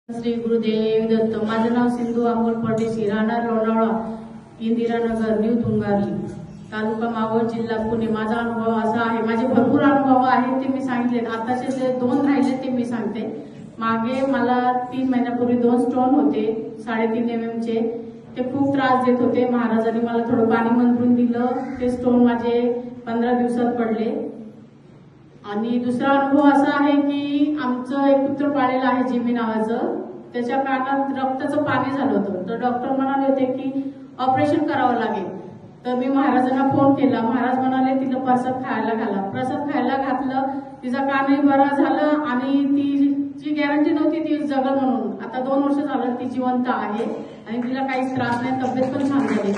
श्री गुरुदेव दत्त। माझं नाव सिंधू अमोल परदेशी, राहणार लोणावळा, इंदिरानगर, न्यू तुंगारी, तालुका मावळ, जिल्हा पुणे। माझा अनुभव असा आहे, माझे भरपूर अनुभव आहेत ते मी सांगितले। आताचे जे 2 राहिले ते मी सांगते। मागे मला 3 महिन्यापूर्वी 2 स्टोन होते 3.5 mm चे। ते खूप त्रास देत होते। महाराजांनी मला थोडं पाणी मंत्रून दिलं, ते स्टोन माझे 15 दिवसात पडले। आणि दुसरा अनुभव असा आहे की आमचं एक पुत्र पाळलेलं आहे जिमी नावाचं, त्याच्या कानात रक्ताचं पाणी झालं होतं। तर डॉक्टर म्हणाले होते की ऑपरेशन करावं लागेल। तर मी महाराजांना फोन केला। महाराज म्हणाले तिला प्रसाद खायला घाला। प्रसाद खायला घातलं, तिचा कानही बरा झालं आणि ती जी गॅरंटी नव्हती ती जगल म्हणून, आता 2 वर्ष झालं ती जिवंत आहे आणि तिला काहीच त्रास नाही, तब्येत पण छान झाली।